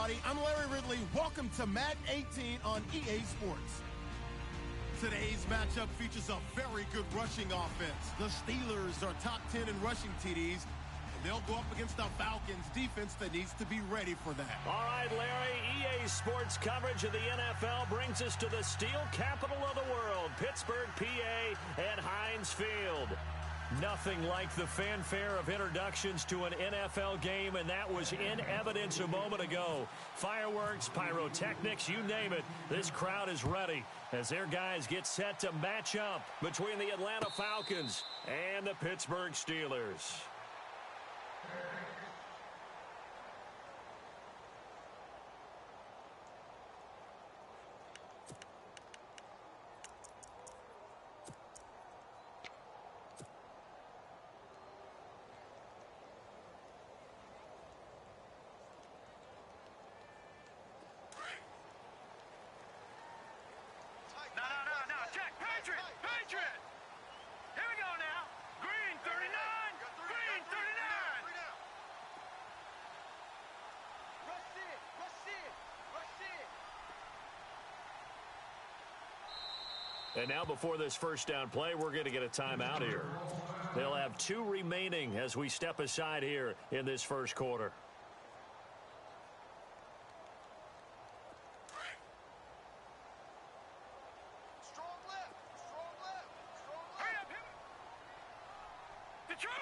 everybody. I'm Larry Ridley. Welcome to Madden 18 on EA Sports. Today's matchup features a very good rushing offense. The Steelers are top 10 in rushing TDs, and they'll go up against the Falcons defense that needs to be ready for that. All right, Larry, EA Sports coverage of the NFL brings us to the steel capital of the world, Pittsburgh, PA, and Heinz Field. Nothing like the fanfare of introductions to an NFL game, and that was in evidence a moment ago. Fireworks, pyrotechnics, you name it. This crowd is ready as their guys get set to match up between the Atlanta Falcons and the Pittsburgh Steelers. And now before this first down play, we're going to get a timeout here. They'll have 2 remaining as we step aside here in this first quarter. Strong left, strong left, strong left. Hurry up, hit it. Detroit!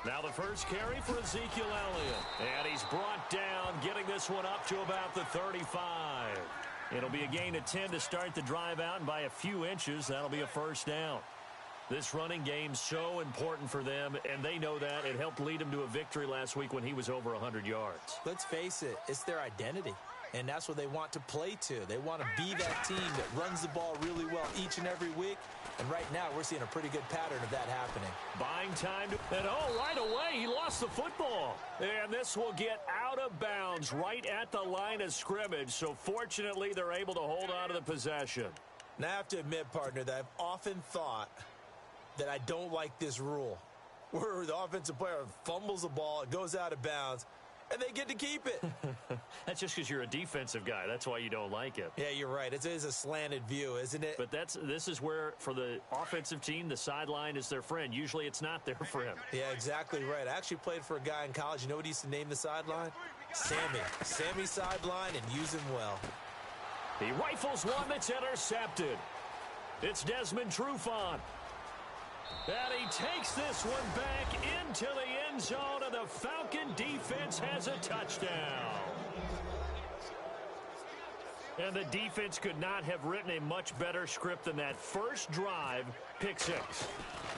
Now the first carry for Ezekiel Elliott. And he's brought down, getting this one up to about the 35. It'll be a gain of 10 to start the drive out, and by a few inches, that'll be a first down. This running game's so important for them, and they know that. It helped lead them to a victory last week when he was over 100 yards. Let's face it, it's their identity. And that's what they want to play to. They want to be that team that runs the ball really well each and every week. And right now, we're seeing a pretty good pattern of that happening. Buying time. And right away, he lost the football. And this will get out of bounds right at the line of scrimmage. So fortunately, they're able to hold on to the possession. Now, I have to admit, partner, that I've often thought that I don't like this rule, where the offensive player fumbles the ball, it goes out of bounds, and they get to keep it. That's just because you're a defensive guy. That's why you don't like it. Yeah, you're right. It is a slanted view, isn't it? But this is where, for the offensive team, the sideline is their friend. Usually it's not there for him. Yeah, exactly right. I actually played for a guy in college. You know what he used to name the sideline? Sammy. Sammy sideline, and use him well. He rifles one that's intercepted. It's Desmond Trufant. And he takes this one back into the end zone, and the Falcon defense has a touchdown. And the defense could not have written a much better script than that first drive, pick 6.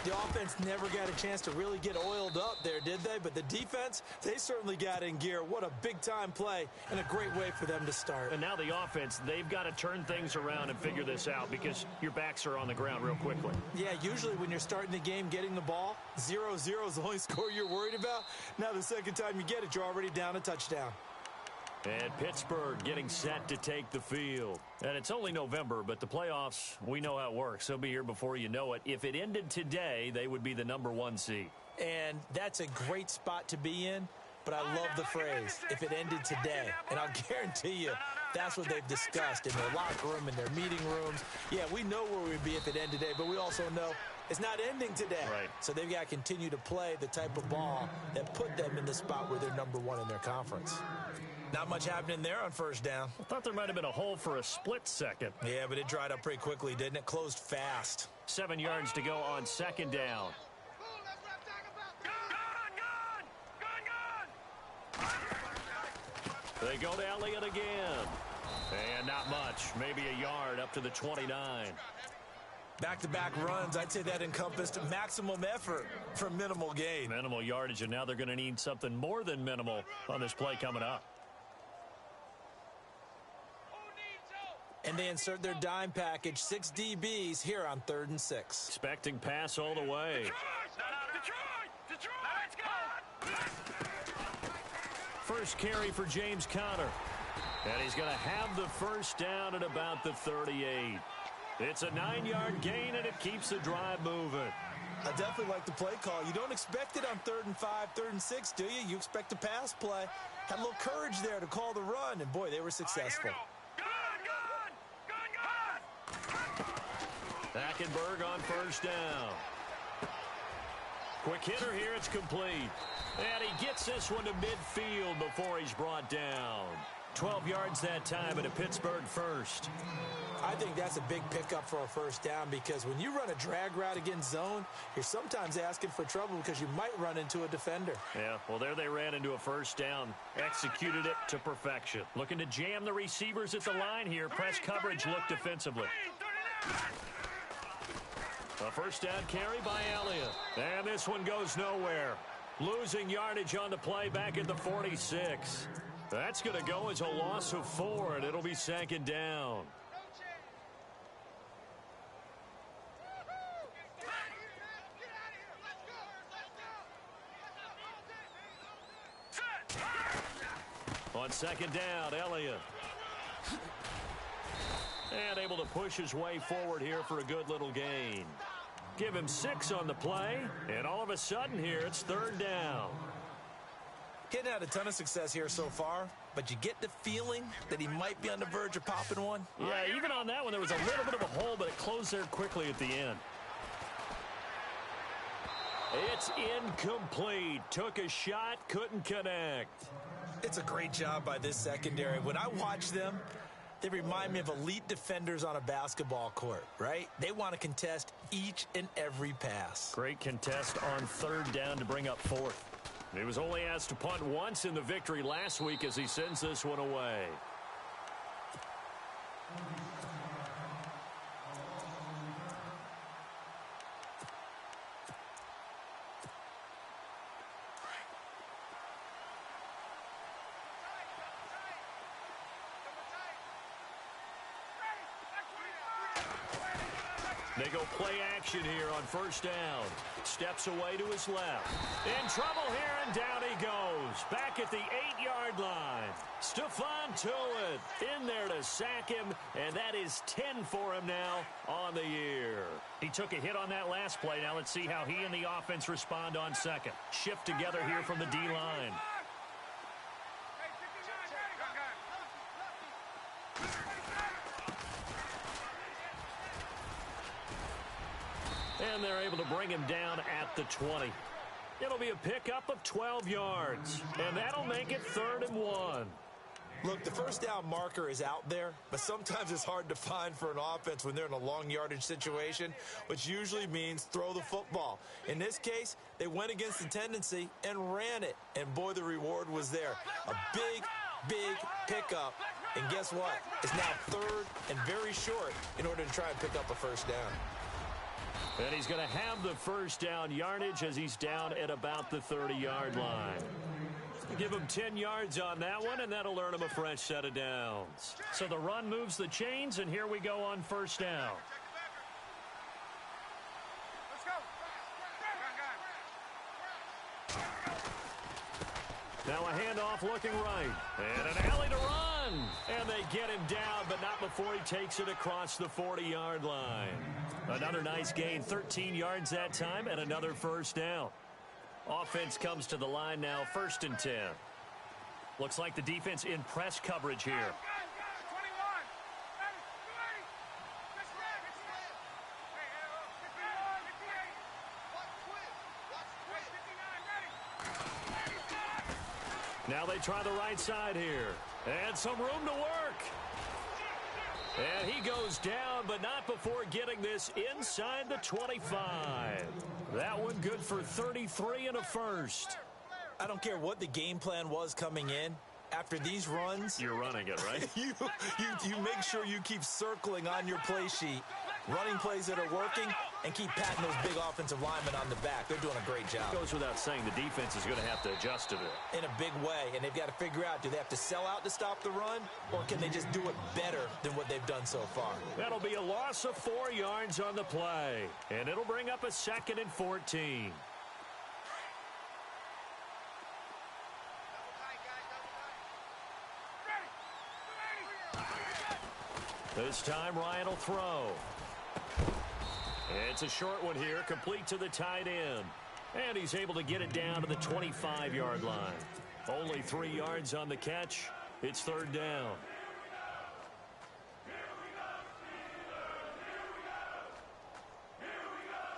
The offense never got a chance to really get oiled up there, did they? But the defense, they certainly got in gear. What a big-time play and a great way for them to start. And now the offense, they've got to turn things around and figure this out because your backs are on the ground real quickly. Yeah, usually when you're starting the game getting the ball, 0-0 is the only score you're worried about. Now the second time you get it, you're already down a touchdown. And Pittsburgh getting set to take the field. And it's only November, but the playoffs, we know how it works. They'll be here before you know it. If it ended today, they would be the #1 seed. And that's a great spot to be in, but I love the phrase, if it ended today. And I'll guarantee you, that's what they've discussed in their locker room, in their meeting rooms. Yeah, we know where we'd be if it ended today, but we also know it's not ending today. Right. So they've got to continue to play the type of ball that put them in the spot where they're #1 in their conference. Not much happening there on first down. I thought there might have been a hole for a split second. Yeah, but it dried up pretty quickly, didn't it? Closed fast. 7 yards to go on second down. They go to Elliott again. And not much. Maybe a yard up to the 29. Back-to-back runs, I'd say that encompassed maximum effort for minimal gain. Minimal yardage, and now they're going to need something more than minimal on this play coming up. And they insert their dime package, 6 DBs here on 3rd and 6. Expecting pass all the way. Detroit! Let's go! First carry for James Conner. And he's going to have the first down at about the 38. It's a 9-yard gain, and it keeps the drive moving. I definitely like the play call. You don't expect it on 3rd and 5, 3rd and 6, do you? You expect a pass play. Had a little courage there to call the run, and boy, they were successful. Hackenberg on 1st down. Quick hitter here, it's complete. And he gets this one to midfield before he's brought down. 12 yards that time and a Pittsburgh first. I think that's a big pickup for a 1st down because when you run a drag route against zone, you're sometimes asking for trouble because you might run into a defender. Yeah, well, there they ran into a 1st down. Executed it to perfection. Looking to jam the receivers at the line here. Press coverage look defensively. A 1st down carry by Elliott. And this one goes nowhere. Losing yardage on the play back at the 46. That's going to go as a loss of 4, and it'll be 2nd down. On 2nd down, Elliott. And able to push his way forward here for a good little gain. Give him 6 on the play, and all of a sudden here, it's 3rd down. Hadn't had a ton of success here so far, but you get the feeling that he might be on the verge of popping one. Yeah, even on that one, there was a little bit of a hole, but it closed there quickly at the end. It's incomplete. Took a shot, couldn't connect. It's a great job by this secondary. When I watch them, they remind me of elite defenders on a basketball court, right? They want to contest each and every pass. Great contest on 3rd down to bring up 4th. He was only asked to punt once in the victory last week as he sends this one away. They go play action here on 1st down. Steps away to his left. In trouble here, and down he goes. Back at the 8-yard line. Stephon Tuitt in there to sack him, and that is 10 for him now on the year. He took a hit on that last play. Now let's see how he and the offense respond on 2nd. Shift together here from the D-line. And they're able to bring him down at the 20. It'll be a pickup of 12 yards. And that'll make it 3rd and 1. Look, the 1st down marker is out there, but sometimes it's hard to find for an offense when they're in a long yardage situation, which usually means throw the football. In this case, they went against the tendency and ran it. And boy, the reward was there. A big pickup. And guess what? It's now 3rd and very short in order to try and pick up a 1st down. And he's going to have the 1st down yardage as he's down at about the 30-yard line. Give him 10 yards on that one, and that'll earn him a fresh set of downs. So the run moves the chains, and here we go on 1st down. Now a handoff looking right. And an alley to run. And they get him down, but not before he takes it across the 40-yard line. Another nice gain, 13 yards that time, and another 1st down. Offense comes to the line now, 1st and 10. Looks like the defense in press coverage here. Now they try the right side here. And some room to work. And he goes down, but not before getting this inside the 25. That one good for 33 and a first. I don't care what the game plan was coming in. After these runs, you're running it, right? you make sure you keep circling on your play sheet, running plays that are working, and keep patting those big offensive linemen on the back. They're doing a great job. Goes without saying the defense is going to have to adjust to it. In a big way, and they've got to figure out, do they have to sell out to stop the run, or can they just do it better than what they've done so far? That'll be a loss of 4 yards on the play, and it'll bring up a 2nd and 14. This time Ryan will throw. It's a short one here, complete to the tight end. And he's able to get it down to the 25-yard line. Only 3 yards on the catch. It's third down.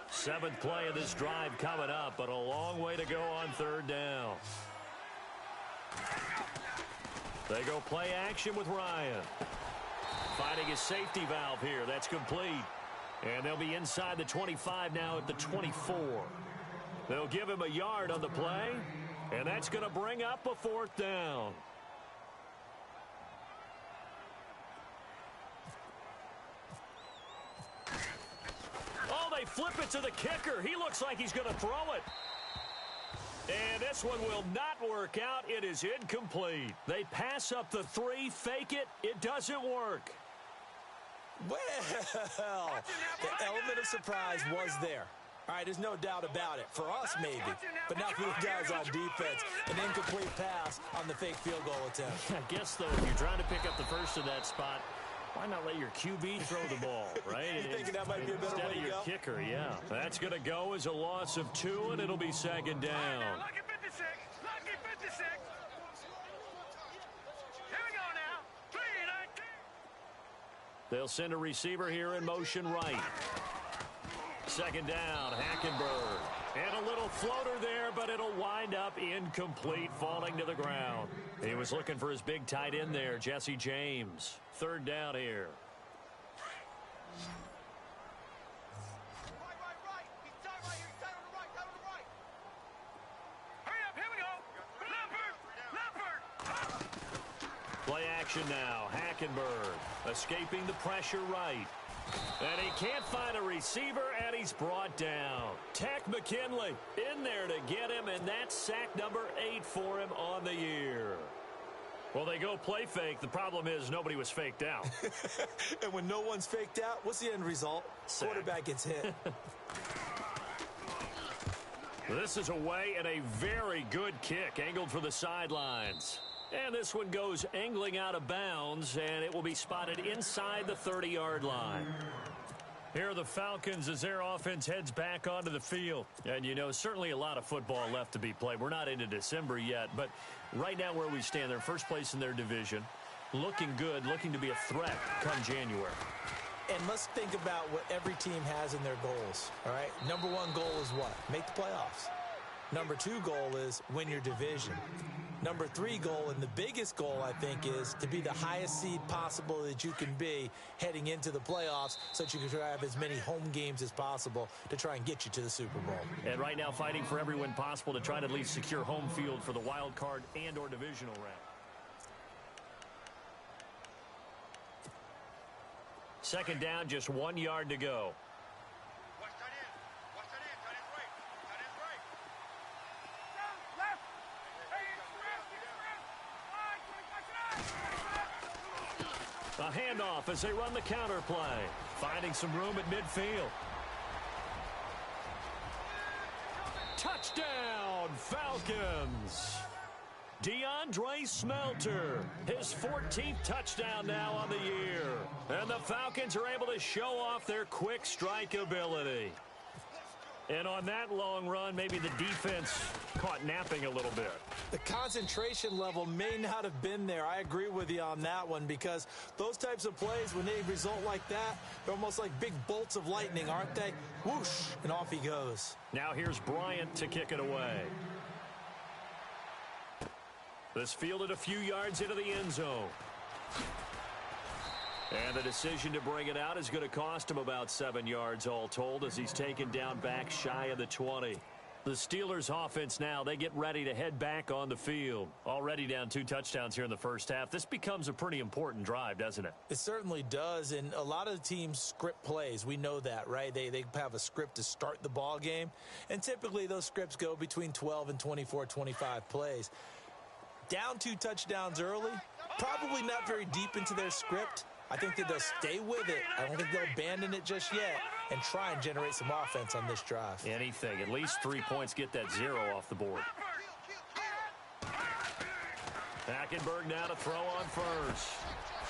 Seventh play of this drive coming up, but a long way to go on third down. They go play action with Ryan. Finding his safety valve here. That's complete. And they'll be inside the 25 now at the 24. They'll give him a yard on the play, and that's going to bring up a fourth down. Oh, they flip it to the kicker. He looks like he's going to throw it. And this one will not work out. It is incomplete. They pass up the 3, fake it. It doesn't work. Well, the element of surprise was there. All right, there's no doubt about it. For us, maybe. But not for the guys on defense. An incomplete pass on the fake field goal attempt. I guess, though, if you're trying to pick up the first in that spot, why not let your QB throw the ball, right? You thinking that might be a better way to go? Instead of your kicker, yeah. That's going to go as a loss of 2, and it'll be second down. Lucky 56. Lucky 56. Here we go now. 3-19. They'll send a receiver here in motion right. Second down, Hackenberg. And a little floater there, but it'll wind up incomplete, falling to the ground. He was looking for his big tight end there, Jesse James. Third down here. Right. He's tight right here. He's tight on the right. Tight on the right. Hurry up. Here we go. Leopard. Play action now. Hackenberg escaping the pressure right. And he can't find a receiver, and he's brought down. Tech McKinley in there to get him, and that's sack number 8 for him on the year. Well, they go play fake. The problem is nobody was faked out. And when no one's faked out, what's the end result? Sack. Quarterback gets hit. This is away, and a very good kick angled for the sidelines. And this one goes angling out of bounds, and it will be spotted inside the 30-yard line. Here are the Falcons as their offense heads back onto the field. And, you know, certainly a lot of football left to be played. We're not into December yet, but right now where we stand, they're first place in their division. Looking good, looking to be a threat come January. And let's think about what every team has in their goals, all right? Number 1 goal is what? Make the playoffs. Number 2 goal is win your division. Number 3 goal, and the biggest goal, I think, is to be the highest seed possible that you can be heading into the playoffs so that you can have as many home games as possible to try and get you to the Super Bowl. And right now fighting for every win possible to try to at least secure home field for the wild card and or divisional round. Second down, just 1 yard to go. Watch tight end. Watch tight end. Tight end's right. Tight end's right. Left. A handoff as they run the counter play. Finding some room at midfield. Touchdown, Falcons! DeAndre Smelter, his 14th touchdown now on the year. And the Falcons are able to show off their quick strike ability. And on that long run, maybe the defense caught napping a little bit. The concentration level may not have been there. I agree with you on that one because those types of plays, when they result like that, they're almost like big bolts of lightning, aren't they? Whoosh, and off he goes. Now here's Bryant to kick it away. This fielded a few yards into the end zone. And the decision to bring it out is going to cost him about 7 yards all told as he's taken down back shy of the 20. The Steelers offense now, they get ready to head back on the field. Already down 2 touchdowns here in the first half. This becomes a pretty important drive, doesn't it? It certainly does, and a lot of the teams script plays. We know that, right? They have a script to start the ball game, and typically those scripts go between 12 and 24, 25 plays. Down 2 touchdowns early, probably not very deep into their script. I think that they'll stay with it. I don't think they'll abandon it just yet and try and generate some offense on this drive. Anything. At least 3 points, get that 0 off the board. Hackenberg now to throw on first.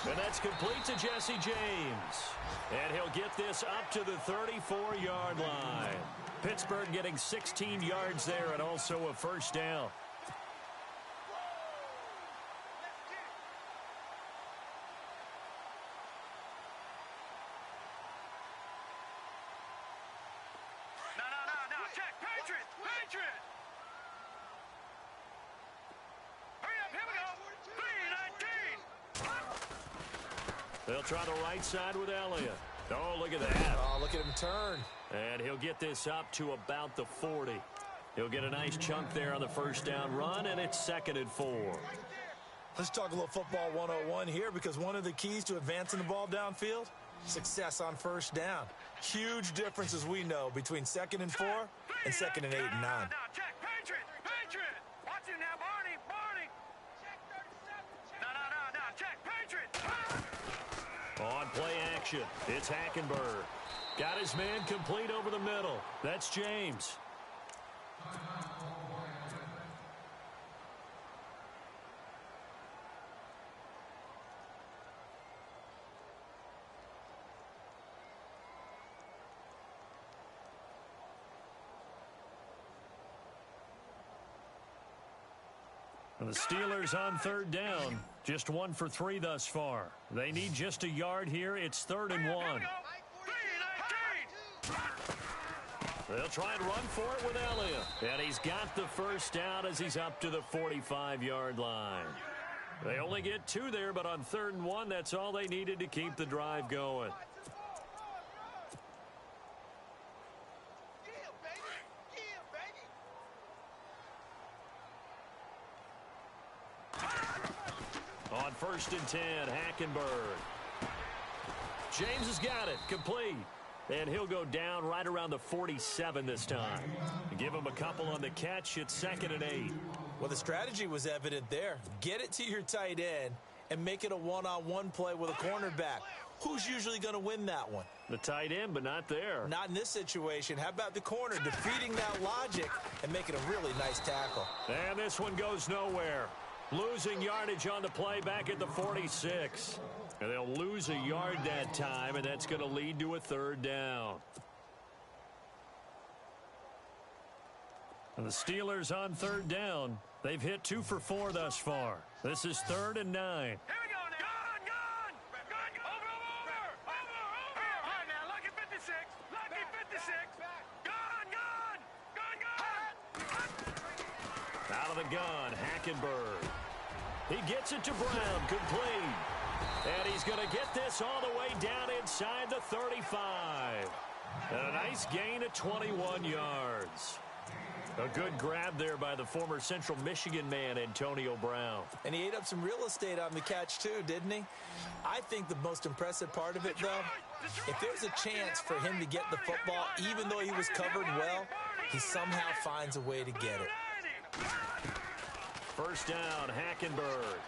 And that's complete to Jesse James. And he'll get this up to the 34-yard line. Pittsburgh getting 16 yards there and also a first down. No. Check. Patriot. Hurry up. Here we go. 3-19. They'll try the right side with Elliott. Oh, look at that. Oh, look at him turn. And he'll get this up to about the 40. He'll get a nice chunk there on the first down run, and it's 2nd and 4. Let's talk a little football 101 here, because one of the keys to advancing the ball downfield, success on first down. Huge difference, as we know, between 2nd and 4 and 2nd and 8 and 9. Now, check. Patriot. Watch it now, Barney. Check 37. No. Check. Patriot. On play action, it's Hackenberg. Got his man complete over the middle. That's James. And the Steelers on 3rd down. Just 1 for 3 thus far. They need just a yard here. It's 3rd and 1. They'll try and run for it with Elliott. And he's got the first down as he's up to the 45-yard line. They only get 2 there, but on 3rd and 1, that's all they needed to keep the drive going. On 1st and 10, Hackenberg. James has got it, complete. And he'll go down right around the 47 this time. Give him a couple on the catch. It's 2nd and 8. Well, the strategy was evident there. Get it to your tight end and make it a one-on-one play with a cornerback. Who's usually going to win that one? The tight end, but not there. Not in this situation. How about the corner defeating that logic and making a really nice tackle? And this one goes nowhere. Losing yardage on the play back at the 46. And they'll lose a yard that time, and that's going to lead to a 3rd down. And the Steelers on 3rd down. They've hit 2 for 4 thus far. This is 3rd and 9. Here we go now. Gun. Over. All right, now, lucky 56. Lucky 56. Gun. Out of the gun, Hackenberg. He gets it to Brown, complete. And he's going to get this all the way down inside the 35. And a nice gain of 21 yards. A good grab there by the former Central Michigan man, Antonio Brown. And he ate up some real estate on the catch, too, didn't he? I think the most impressive part of it, though, if there's a chance for him to get the football, even though he was covered well, he somehow finds a way to get it. First down, Hackenberg.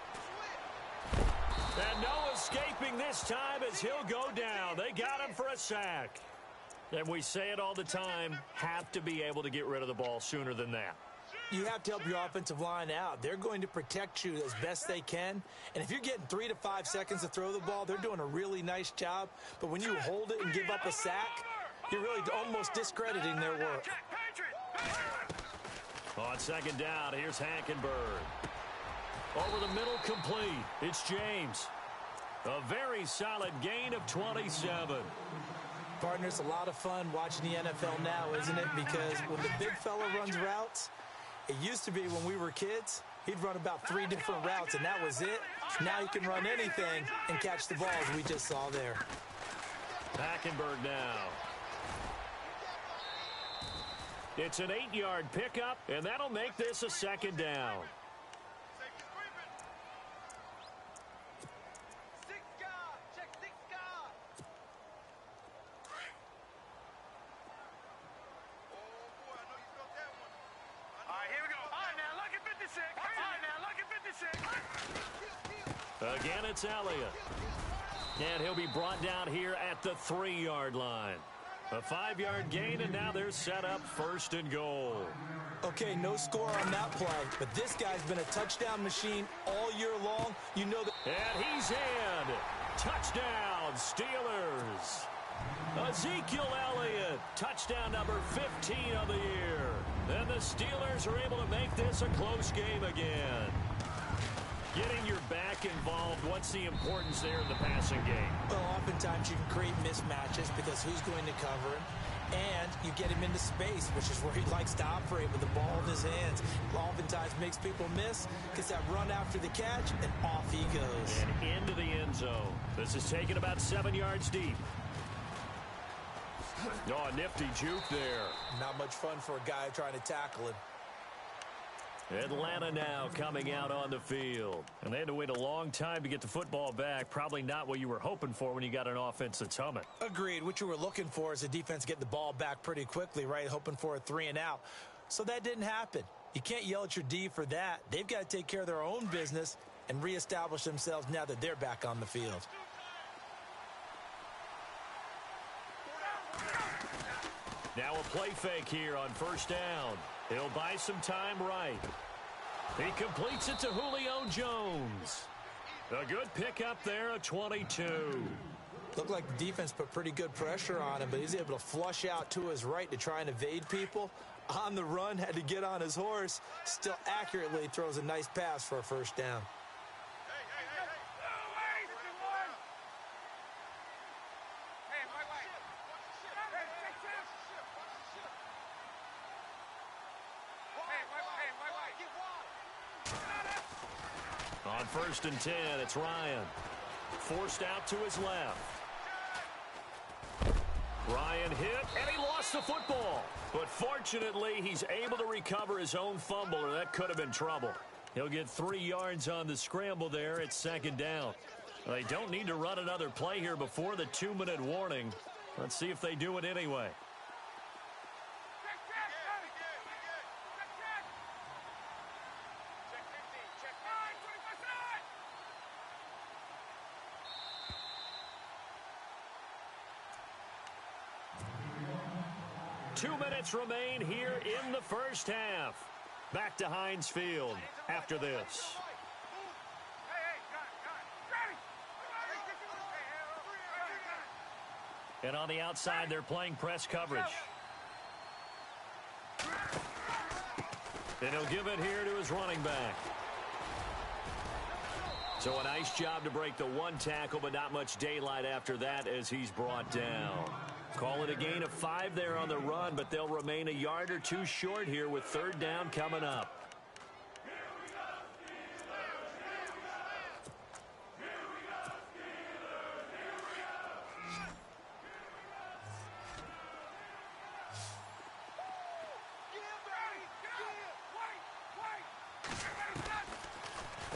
And no escaping this time as he'll go down. They got him for a sack. And we say it all the time, have to be able to get rid of the ball sooner than that. You have to help your offensive line out. They're going to protect you as best they can. And if you're getting 3 to 5 seconds to throw the ball, they're doing a really nice job. But when you hold it and give up a sack, you're really almost discrediting their work. On 2nd down, here's Hackenberg. Over the middle, complete. It's James. A very solid gain of 27. Partner, it's a lot of fun watching the NFL now, isn't it? Because when the big fella runs routes, it used to be when we were kids, he'd run about 3 different routes, and that was it. Now he can run anything and catch the ball, as we just saw there. Hackenberg now. It's an 8-yard pickup, and that'll make this a 2nd down. Again, it's Elliott. And he'll be brought down here at the 3-yard line. A 5-yard gain, and now they're set up 1st and goal. Okay, no score on that play, but this guy's been a touchdown machine all year long. You know that. And he's in. Touchdown, Steelers. Ezekiel Elliott, touchdown number 15 of the year. And the Steelers are able to make this a close game again. Getting your back involved, what's the importance there in the passing game? Well, oftentimes you can create mismatches because who's going to cover him? And you get him into space, which is where he likes to operate with the ball in his hands. Oftentimes makes people miss, gets that run after the catch, and off he goes. And into the end zone. This is taken about 7 yards deep. Oh, a nifty juke there. Not much fun for a guy trying to tackle him. Atlanta now coming out on the field. And they had to wait a long time to get the football back. Probably not what you were hoping for when you got an offense that's humming. Agreed. What you were looking for is a defense get the ball back pretty quickly, right? Hoping for a 3 and out. So that didn't happen. You can't yell at your D for that. They've got to take care of their own business and reestablish themselves now that they're back on the field. Now a play fake here on 1st down. He'll buy some time right. He completes it to Julio Jones. A good pickup there, a 22. Looked like the defense put pretty good pressure on him, but he's able to flush out to his right to try and evade people. On the run, had to get on his horse. Still accurately throws a nice pass for a 1st down. On 1st and 10, it's Ryan. Forced out to his left. Ryan hit, and he lost the football. But fortunately, he's able to recover his own fumble, or that could have been trouble. He'll get 3 yards on the scramble there at 2nd down. They don't need to run another play here before the 2-minute warning. Let's see if they do it anyway. Two minutes remain here in the 1st half. Back to Heinz Field after this. And on the outside, they're playing press coverage. And he'll give it here to his running back. So a nice job to break the 1 tackle, but not much daylight after that as he's brought down. Call it a gain of 5 there on the run, but they'll remain a yard or 2 short here with 3rd down coming up.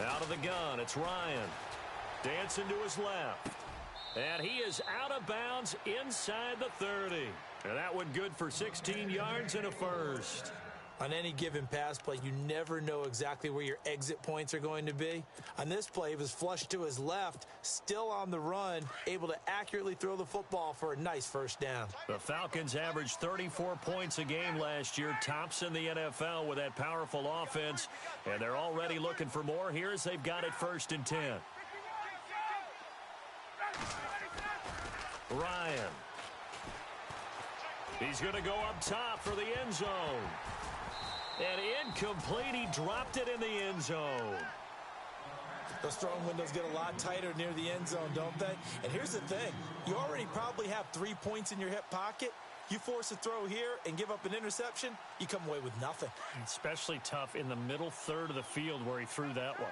Out of the gun, it's Ryan. Dancing to his left. And he is out of bounds inside the 30. And that one good for 16 yards and a 1st. On any given pass play, you never know exactly where your exit points are going to be. On this play, he was flushed to his left, still on the run, able to accurately throw the football for a nice 1st down. The Falcons averaged 34 points a game last year, tops in the NFL with that powerful offense. And they're already looking for more here as they've got it 1st and 10. Ryan. He's going to go up top for the end zone. And incomplete. He dropped it in the end zone. Those throwing windows get a lot tighter near the end zone, don't they? And here's the thing. You already probably have 3 points in your hip pocket. You force a throw here and give up an interception, you come away with nothing. Especially tough in the middle third of the field where he threw that one.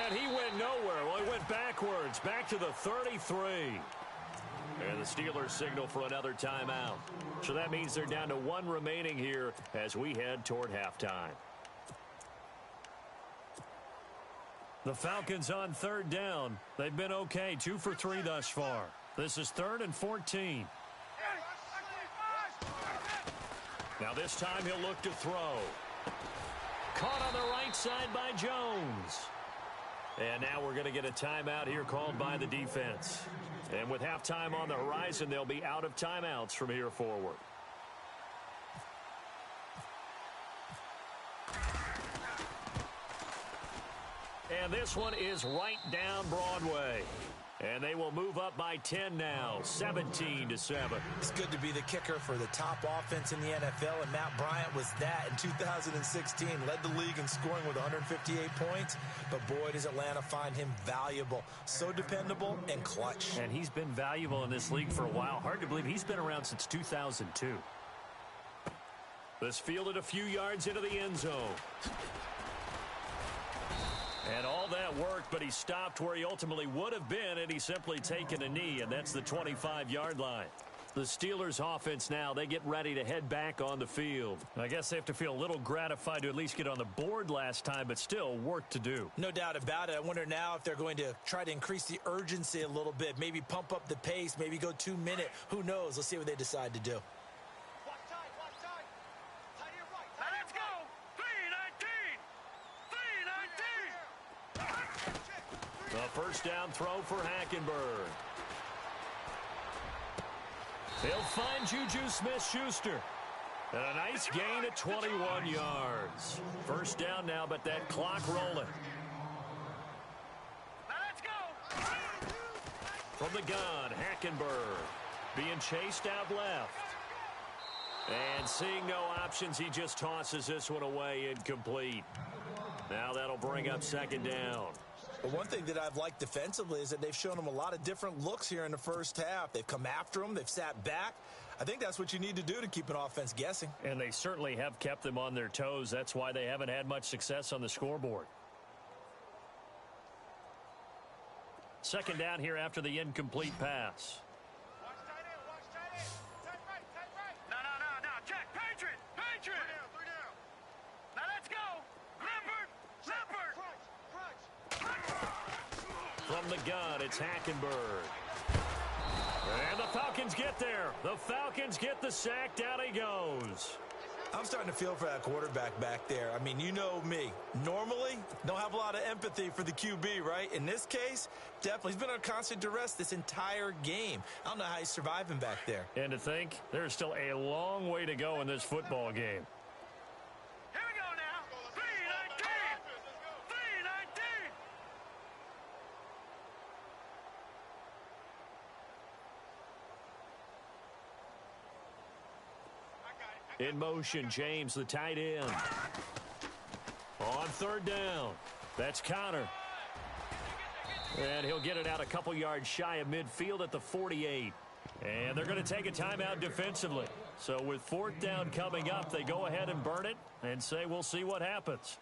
And he went nowhere. Well, he went backwards, back to the 33. And the Steelers signal for another timeout. So that means they're down to 1 remaining here as we head toward halftime. The Falcons on 3rd down. They've been okay, 2 for 3 thus far. This is 3rd and 14. Now this time he'll look to throw. Caught on the right side by Jones. And now we're going to get a timeout here called by the defense. And with halftime on the horizon, they'll be out of timeouts from here forward. And this one is right down Broadway. And they will move up by 10 now, 17-7. It's good to be the kicker for the top offense in the NFL, and Matt Bryant was that in 2016. Led the league in scoring with 158 points, but boy, does Atlanta find him valuable. So dependable and clutch. And he's been valuable in this league for a while. Hard to believe he's been around since 2002. This fielded a few yards into the end zone. And all that worked, but he stopped where he ultimately would have been had he simply taken a knee, and that's the 25-yard line. The Steelers' offense now, they get ready to head back on the field. I guess they have to feel a little gratified to at least get on the board last time, but still work to do. No doubt about it. I wonder now if they're going to try to increase the urgency a little bit, maybe pump up the pace, maybe go 2 minute. Who knows? Let's see what they decide to do. A first down throw for Hackenberg. They'll find Juju Smith-Schuster. And a nice gain at 21 yards. First down now, but that clock rolling. Let's go. From the gun, Hackenberg being chased out left. And seeing no options, he just tosses this one away incomplete. Now that'll bring up second down. But one thing that I've liked defensively is that they've shown them a lot of different looks here in the first half. They've come after them. They've sat back. I think that's what you need to do to keep an offense guessing. And they certainly have kept them on their toes. That's why they haven't had much success on the scoreboard. Second down here after the incomplete pass. Watch tight end. Watch tight end. Tight right. Tight right. No. Check. Patriot. Three down. Now let's go. Leopard. From the gun, it's Hackenberg. And the Falcons get there. The Falcons get the sack. Down he goes. I'm starting to feel for that quarterback back there. I mean, you know me. Normally, don't have a lot of empathy for the QB, right? In this case, definitely. He's been under constant duress this entire game. I don't know how he's surviving back there. And to think, there's still a long way to go in this football game. Here we go now. 3-19. In motion, James, the tight end. On third down, that's Connor. And he'll get it out a couple yards shy of midfield at the 48. And they're going to take a timeout defensively. So with fourth down coming up, they go ahead and burn it and say we'll see what happens.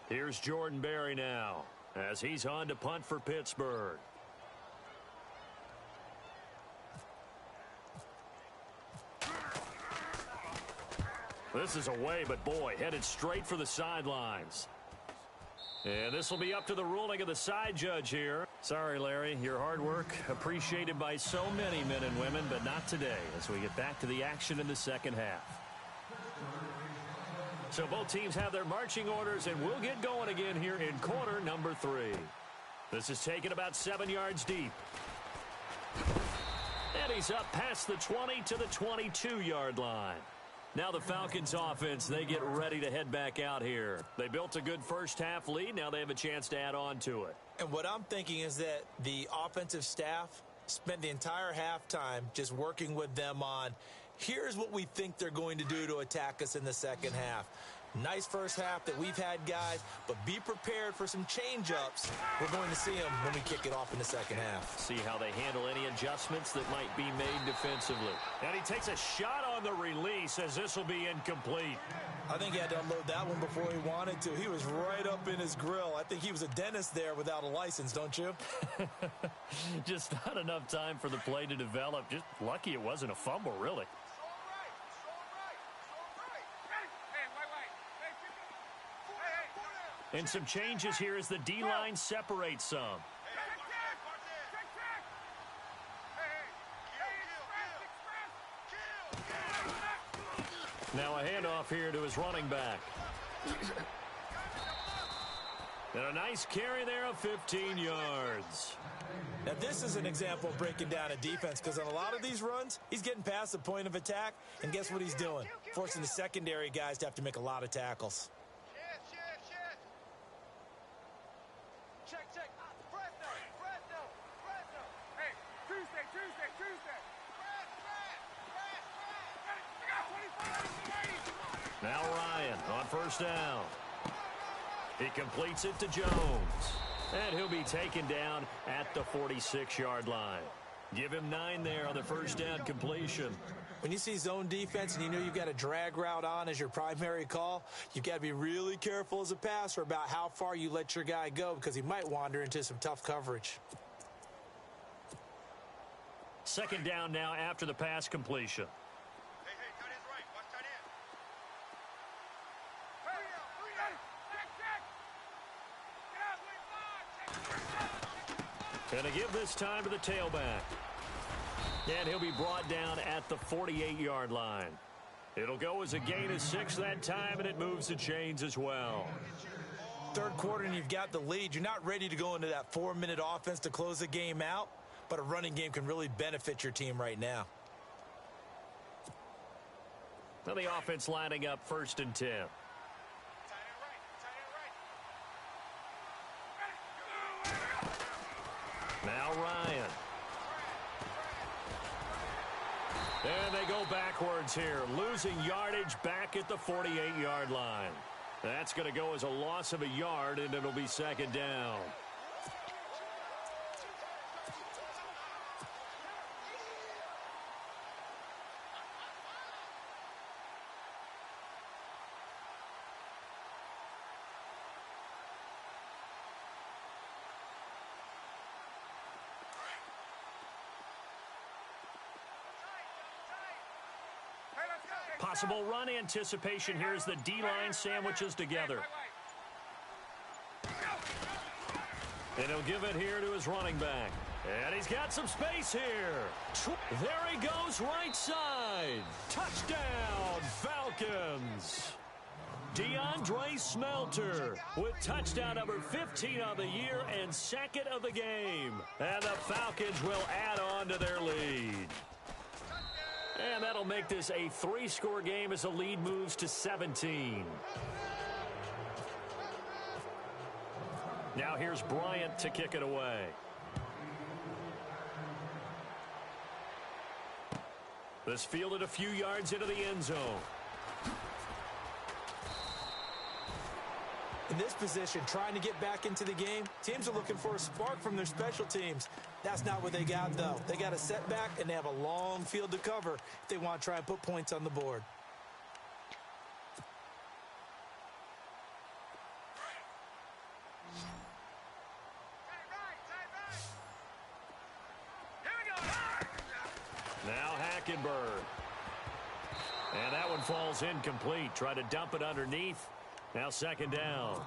Here's Jordan Berry now as he's on to punt for Pittsburgh. This is away, but boy, headed straight for the sidelines. And this will be up to the ruling of the side judge here. Sorry, Larry, your hard work appreciated by so many men and women, but not today as we get back to the action in the second half. So both teams have their marching orders, and we'll get going again here in quarter number 3. This is taken about 7 yards deep. And he's up past the 20 to the 22-yard line. Now the Falcons offense, they get ready to head back out here. They built a good first half lead. Now they have a chance to add on to it. And what I'm thinking is that the offensive staff spent the entire halftime just working with them on, here's what we think they're going to do to attack us in the second half. Nice first half that we've had, guys, but be prepared for some change-ups. We're going to see them when we kick it off in the second half. See how they handle any adjustments that might be made defensively. And he takes a shot on the release as this will be incomplete. I think he had to unload that one before he wanted to. He was right up in his grill. I think he was a dentist there without a license, don't you? Just not enough time for the play to develop. Just lucky it wasn't a fumble, really. And some changes here as the D-line separates some. Hey. Now a handoff here to his running back. And a nice carry there of 15 yards. Now, this is an example of breaking down a defense because on a lot of these runs, he's getting past the point of attack, and guess what he's doing? Forcing the secondary guys to have to make a lot of tackles. Check. Fresno. Hey, Tuesday. Now Ryan on first down. He completes it to Jones. And he'll be taken down at the 46-yard line. Give him 9 there on the first down completion. When you see zone defense and you know you've got a drag route on as your primary call, you've got to be really careful as a passer about how far you let your guy go because he might wander into some tough coverage. Second down now after the pass completion. Hey, tight end's right. Watch tight end. Going to give this time to the tailback. And he'll be brought down at the 48-yard line. It'll go as a gain of 6 that time, and it moves the chains as well. Third quarter, and you've got the lead. You're not ready to go into that 4-minute offense to close the game out, but a running game can really benefit your team right now. Now the offense lining up 1st and 10. Now Ryan. And they go backwards here, losing yardage back at the 48-yard line. That's going to go as a loss of a yard, and it'll be second down. Possible run anticipation here as the D-line sandwiches together. And he'll give it here to his running back. And he's got some space here. There he goes right side. Touchdown, Falcons. DeAndre Smelter with touchdown number 15 of the year and 2nd of the game. And the Falcons will add on to their lead. And that'll make this a 3-score game as the lead moves to 17. Now here's Bryant to kick it away. This fielded a few yards into the end zone. In this position, trying to get back into the game, teams are looking for a spark from their special teams. That's not what they got, though. They got a setback, and they have a long field to cover if they want to try and put points on the board. Now Hackenberg. And that one falls incomplete. Try to dump it underneath. Now second down.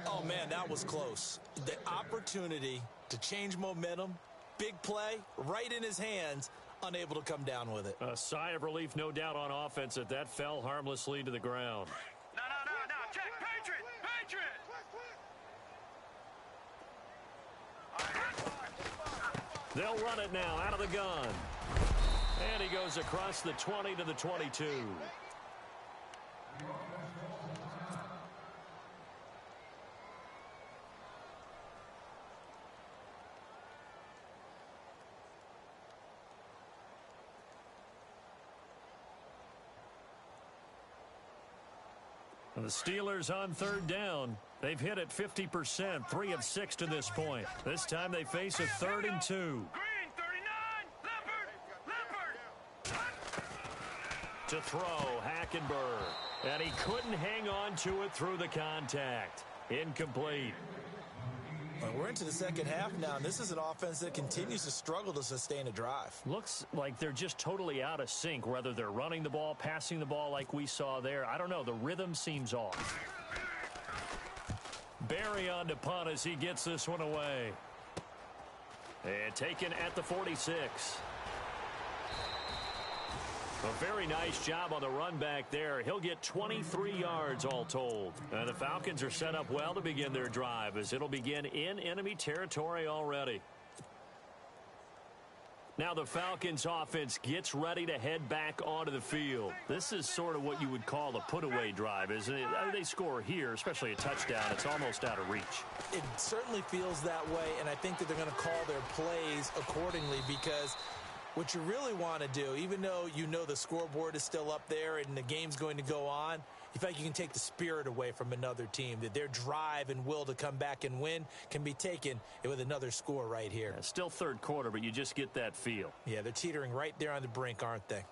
Oh, man, that was close. The opportunity to change momentum, big play, right in his hands, unable to come down with it. A sigh of relief, no doubt, on offense that that fell harmlessly to the ground. No. Check. Patriot. They'll run it now out of the gun. And he goes across the 20 to the 22. The Steelers on third down. They've hit it 50%, 3 of 6 to this point. This time they face a 3rd and 2. Green, 39. Leopard. To throw, Hackenberg. And he couldn't hang on to it through the contact. Incomplete. Well, we're into the second half now, and this is an offense that continues to struggle to sustain a drive. Looks like they're just totally out of sync, whether they're running the ball, passing the ball like we saw there. I don't know. The rhythm seems off. Barry on to punt as he gets this one away. And taken at the 46. A very nice job on the run back there. He'll get 23 yards all told. And the Falcons are set up well to begin their drive as it'll begin in enemy territory already. Now the Falcons offense gets ready to head back onto the field. This is sort of what you would call a put-away drive, isn't it? They score here, especially a touchdown. It's almost out of reach. It certainly feels that way, and I think that they're going to call their plays accordingly because what you really want to do, even though you know the scoreboard is still up there and the game's going to go on, you feel like you can take the spirit away from another team, that their drive and will to come back and win can be taken with another score right here. Yeah, still third quarter, but you just get that feel. Yeah, they're teetering right there on the brink, aren't they?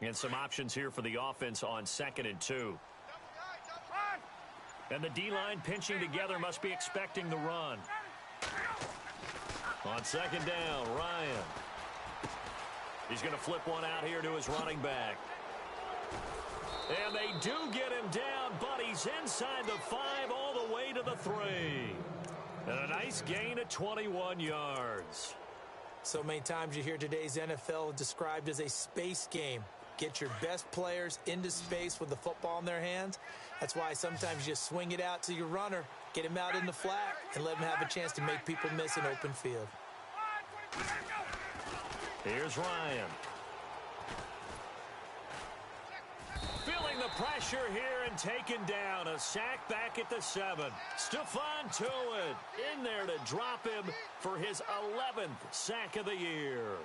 And some options here for the offense on 2nd and 2. And the D-line pinching together must be expecting the run. On 2nd down, Ryan. He's going to flip one out here to his running back. And they do get him down, but he's inside the 5 all the way to the 3. And a nice gain of 21 yards. So many times you hear today's NFL described as a space game. Get your best players into space with the football in their hands. That's why sometimes you swing it out to your runner, get him out in the flat, and let him have a chance to make people miss an open field. Here's Ryan. Feeling the pressure here and taken down. A sack back at the 7. Stephon Tuitt in there to drop him for his 11th sack of the year.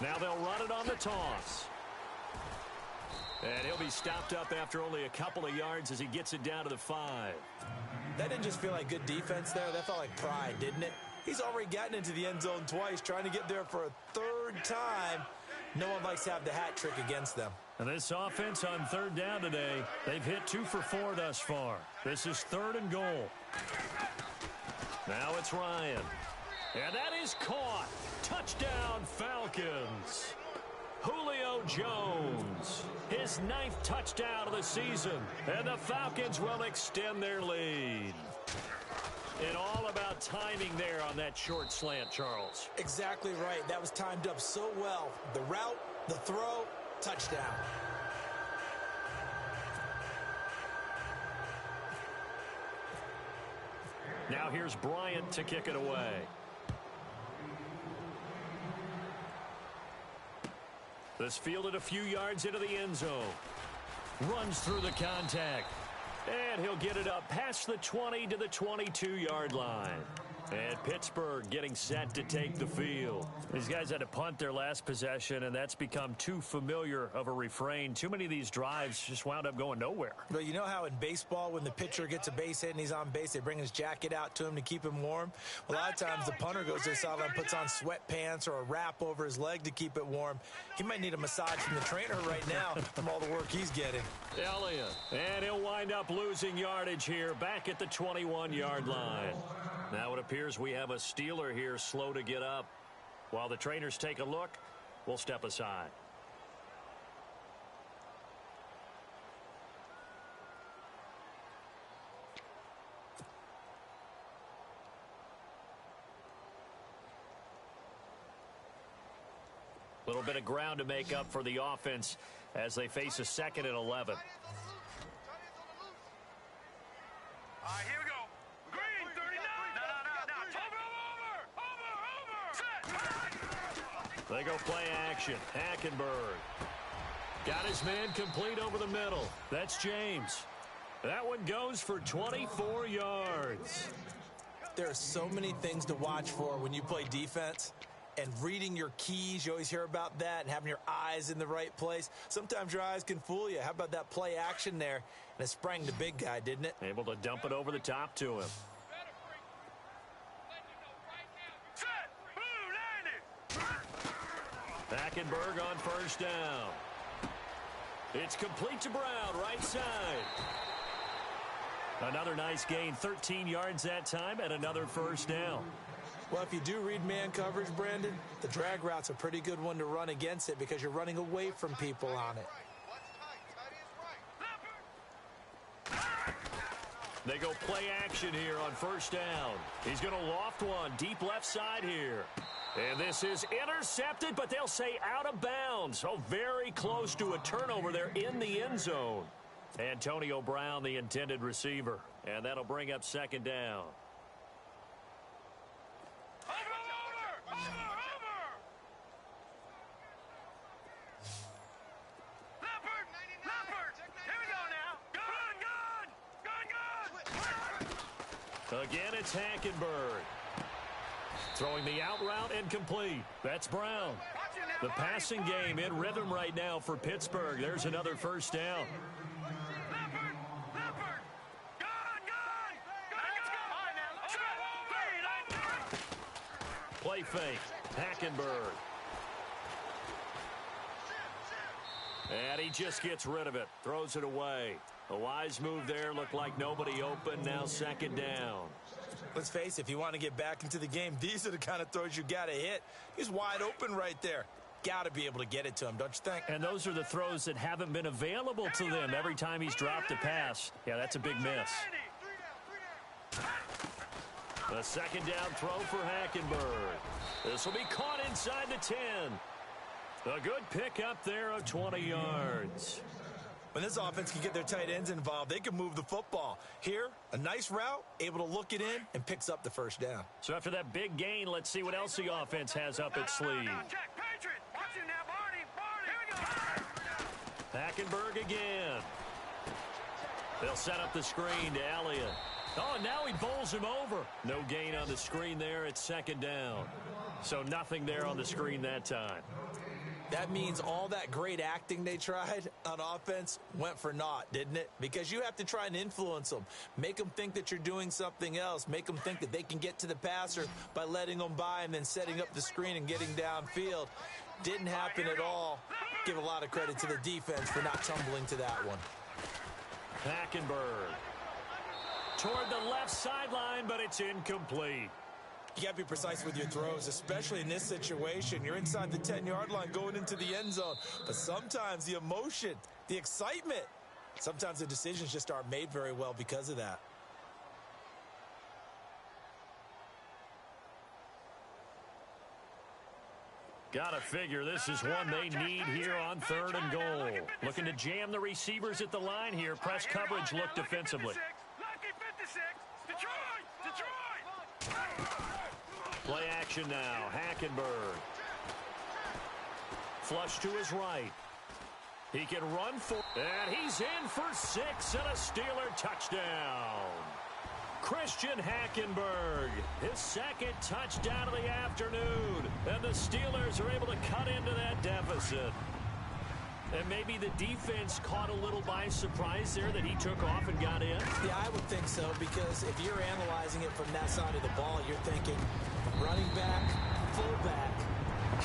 Now they'll run it on the toss. And he'll be stopped up after only a couple of yards as he gets it down to the 5. That didn't just feel like good defense there. That felt like pride, didn't it? He's already gotten into the end zone twice, trying to get there for a 3rd time. No one likes to have the hat trick against them. And this offense on 3rd down today, they've hit 2 for 4 thus far. This is 3rd and goal. Now it's Ryan. And that is caught. Touchdown, Falcons. Julio Jones, his 9th touchdown of the season. And the Falcons will extend their lead. And all about timing there on that short slant, Charles. Exactly right. That was timed up so well. The route, the throw, touchdown. Now here's Bryant to kick it away. This fielded a few yards into the end zone. Runs through the contact. And he'll get it up past the 20 to the 22-yard line. And Pittsburgh getting set to take the field. These guys had to punt their last possession, and that's become too familiar of a refrain. Too many of these drives just wound up going nowhere. But you know how in baseball, when the pitcher gets a base hit and he's on base, they bring his jacket out to him to keep him warm? Well, a lot of times the punter goes to the sideline and puts on sweatpants or a wrap over his leg to keep it warm. He might need a massage from the trainer right now from all the work he's getting. Elliott. And he'll wind up losing yardage here back at the 21-yard line. Now it appears we have a Steeler here slow to get up. While the trainers take a look, we'll step aside. A little bit of ground to make up for the offense as they face a 2nd and 11. Here we go. Green, 39. No. Over. They go play action. Hackenberg. Got his man complete over the middle. That's James. That one goes for 24 yards. There are so many things to watch for when you play defense. And reading your keys, you always hear about that, and having your eyes in the right place. Sometimes your eyes can fool you. How about that play action there? And it sprang the big guy, didn't it? Able to dump it over the top to him. Hackenberg on 1st down. It's complete to Brown, right side. Another nice gain, 13 yards that time, and another first down. Well, if you do read man coverage, Brandon, the drag route's a pretty good one to run against it because you're running away from people on it. They go play action here on first down. He's going to loft one deep left side here. And this is intercepted, but they'll say out of bounds. So very close to a turnover there in the end zone. Antonio Brown, the intended receiver. And that'll bring up second down. Again, it's Hackenberg. Throwing the out route incomplete. That's Brown. The passing game in rhythm right now for Pittsburgh. There's another first down. Play fake. Hackenberg. And he just gets rid of it. Throws it away. A wise move there. Looked like nobody open. Now second down. Let's face it, if you want to get back into the game, these are the kind of throws you got to hit. He's wide open right there. Got to be able to get it to him, don't you think? And those are the throws that haven't been available to them every time he's dropped a pass. Yeah, that's a big miss. The second down throw for Hackenberg. This will be caught inside the 10. A good pickup there of 20 yards. When this offense can get their tight ends involved, they can move the football. Here, a nice route, able to look it in, and picks up the first down. So after that big gain, let's see what else the offense has up its sleeve. Hackenberg again. They'll set up the screen to Elliott. Oh, now he bowls him over. No gain on the screen there. It's second down. So nothing there on the screen that time. That means all that great acting they tried on offense went for naught, didn't it? Because you have to try and influence them. Make them think that you're doing something else. Make them think that they can get to the passer by letting them by and then setting up the screen and getting downfield. Didn't happen at all. Give a lot of credit to the defense for not tumbling to that one. Hackenberg toward the left sideline, but it's incomplete. You got to be precise with your throws, especially in this situation. You're inside the 10-yard line going into the end zone. But sometimes the emotion, the excitement, sometimes the decisions just aren't made very well because of that. Gotta figure this is one they need here on 3rd and goal. Looking to jam the receivers at the line here. Press coverage look defensively. Play action now. Hackenberg. Flush to his right. He can run for, and he's in for 6 and a Steeler touchdown. Christian Hackenberg, his second touchdown of the afternoon. And the Steelers are able to cut into that deficit. And maybe the defense caught a little by surprise there that he took off and got in. Yeah, I would think so, because if you're analyzing it from that side of the ball, you're thinking running back, fullback.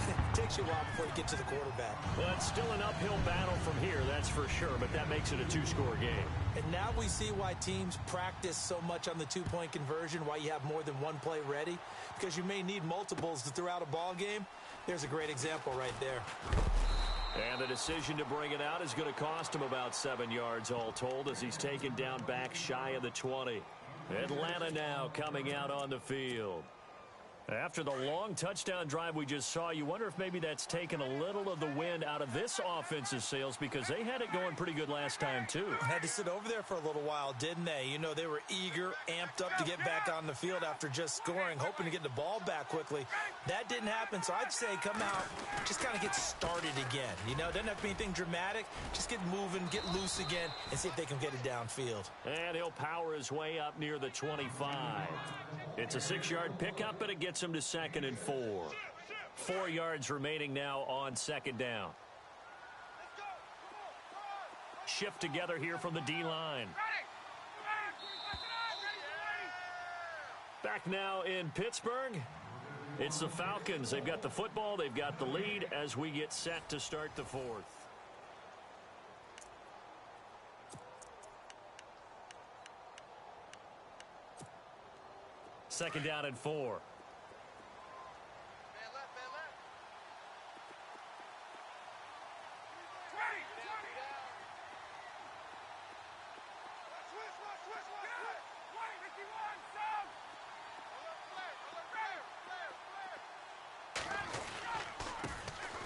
It takes you a while before you get to the quarterback. Well, it's still an uphill battle from here, that's for sure, but that makes it a 2-score game. And now we see why teams practice so much on the 2-point conversion, why you have more than one play ready, because you may need multiples to throw out a ball game. There's a great example right there. And the decision to bring it out is going to cost him about 7 yards all told as he's taken down back shy of the 20. Atlanta now coming out on the field. After the long touchdown drive we just saw, you wonder if maybe that's taken a little of the wind out of this offense's sails because they had it going pretty good last time, too. Had to sit over there for a little while, didn't they? You know, they were eager, amped up to get back on the field after just scoring, hoping to get the ball back quickly. That didn't happen, so I'd say come out, just kind of get started again. You know, doesn't have to be anything dramatic. Just get moving, get loose again, and see if they can get it downfield. And he'll power his way up near the 25. It's a 6-yard pickup, but it gets him to 2nd and 4. 4 yards remaining now on 2nd down. Shift together here from the D-line. Back now in Pittsburgh. It's the Falcons. They've got the football. They've got the lead as we get set to start the 4th. second down and 4.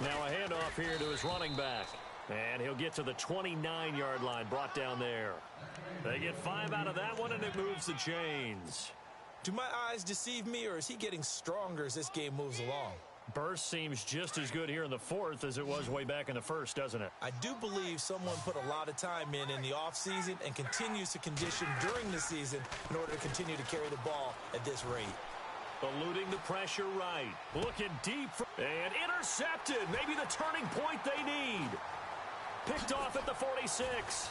Now a handoff here to his running back. And he'll get to the 29-yard line, brought down there. They get 5 out of that one, and it moves the chains. Do my eyes deceive me, or is he getting stronger as this game moves along? Burst seems just as good here in the fourth as it was way back in the first, doesn't it? I do believe someone put a lot of time in the offseason and continues to condition during the season in order to continue to carry the ball at this rate. Eluding the pressure right. Looking deep. And intercepted. Maybe the turning point they need. Picked off at the 46.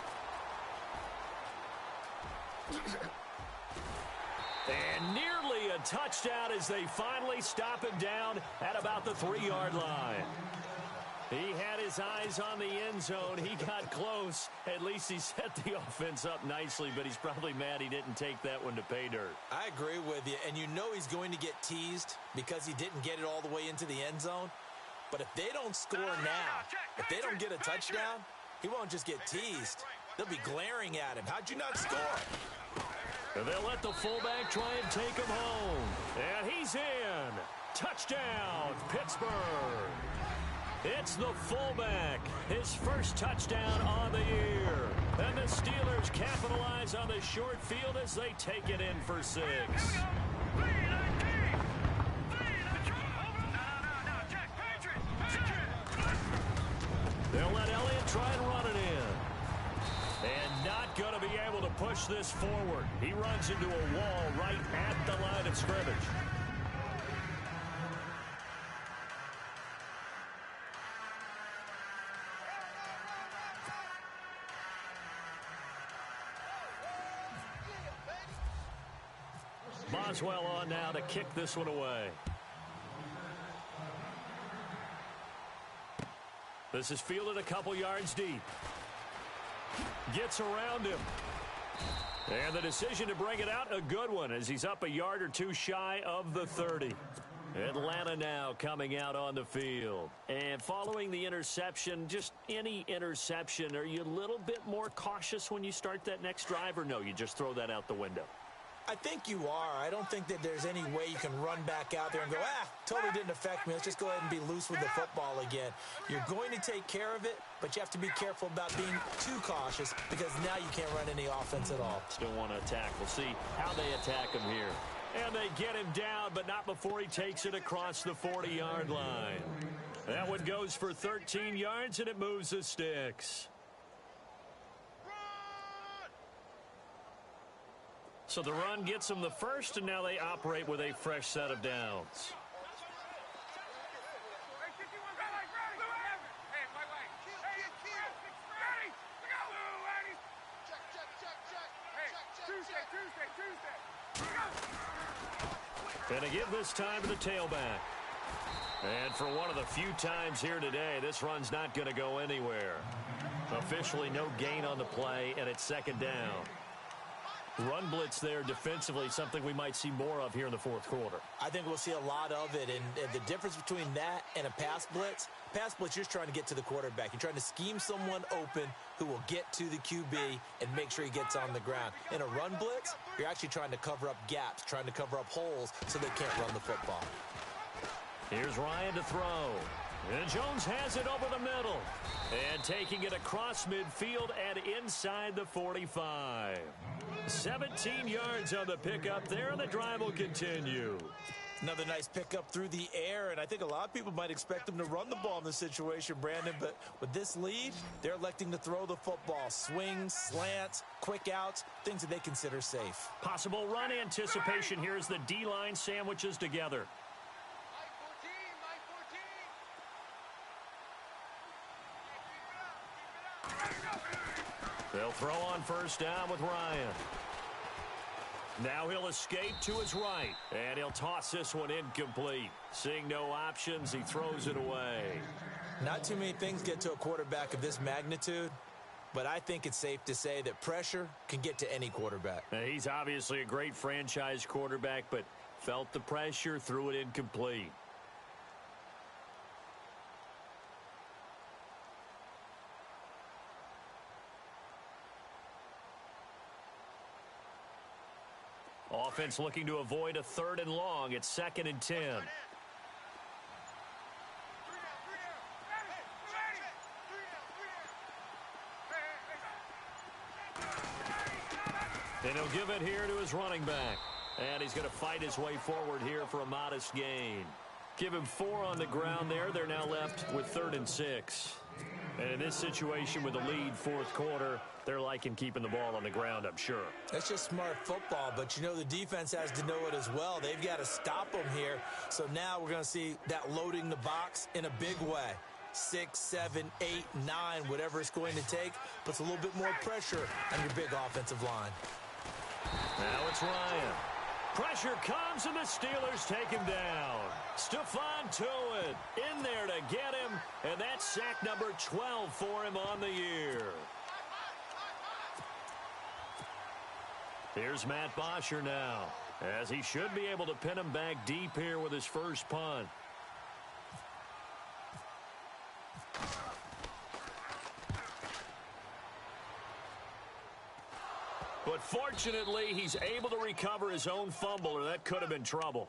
And nearly a touchdown as they finally stop him down at about the 3-yard line. He had his eyes on the end zone. He got close. At least he set the offense up nicely, but he's probably mad he didn't take that one to pay dirt. I agree with you, and you know he's going to get teased because he didn't get it all the way into the end zone. But if they don't score now, if they don't get a touchdown, he won't just get teased. They'll be glaring at him. How'd you not score? And they'll let the fullback try and take him home. And he's in. Touchdown, Pittsburgh. It's the fullback, his first touchdown on the year. And the Steelers capitalize on the short field as they take it in for 6. They'll let Elliott try and run it in. And not going to be able to push this forward. He runs into a wall right at the line of scrimmage. Boswell on now to kick this one away. This is fielded a couple yards deep. Gets around him. And the decision to bring it out, a good one, as he's up a yard or two shy of the 30. Atlanta now coming out on the field. And following the interception, just any interception, are you a little bit more cautious when you start that next drive, or no, you just throw that out the window? I think you are. I don't think that there's any way you can run back out there and go, totally didn't affect me. Let's just go ahead and be loose with the football again. You're going to take care of it, but you have to be careful about being too cautious because now you can't run any offense at all. Still want to attack. We'll see how they attack him here. And they get him down, but not before he takes it across the 40-yard line. That one goes for 13 yards, and it moves the sticks. So the run gets them the first, and now they operate with a fresh set of downs. And to give this time to the tailback. And for one of the few times here today, this run's not going to go anywhere. Officially no gain on the play, and it's second down. Run blitz there defensively, something we might see more of here in the fourth quarter. I think we'll see a lot of it, and the difference between that and a pass blitz, you're just trying to get to the quarterback. You're trying to scheme someone open who will get to the QB and make sure he gets on the ground. In a run blitz, you're actually trying to cover up gaps, trying to cover up holes so they can't run the football. Here's Ryan to throw. And Jones has it over the middle. And taking it across midfield and inside the 45. 17 yards on the pickup there, and the drive will continue. Another nice pickup through the air, and I think a lot of people might expect them to run the ball in this situation, Brandon, but with this lead, they're electing to throw the football. Swings, slants, quick outs, things that they consider safe. Possible run anticipation here as the D-line sandwiches together. They'll throw on first down with Ryan. Now he'll escape to his right, and he'll toss this one incomplete. Seeing no options, he throws it away. Not too many things get to a quarterback of this magnitude, but I think it's safe to say that pressure can get to any quarterback. Now, he's obviously a great franchise quarterback, but Felt the pressure, threw it incomplete. Offense looking to avoid a 3rd and long. It's 2nd and 10. And he'll give it here to his running back. And he's going to fight his way forward here for a modest gain. Give him 4 on the ground there. They're now left with 3rd and 6. And in this situation with the lead 4th quarter, they're liking keeping the ball on the ground, I'm sure. That's just smart football, but you know the defense has to know it as well. They've got to stop them here. So now we're going to see that loading the box in a big way. 6, 7, 8, 9, whatever it's going to take, puts a little bit more pressure on your big offensive line. Now it's Ryan. Pressure comes, and the Steelers take him down. Stephon Tuitt in there to get him, and that's sack number 12 for him on the year. Here's Matt Bosher now, as he should be able to pin him back deep here with his first punt. But fortunately, he's able to recover his own fumble, or that could have been trouble.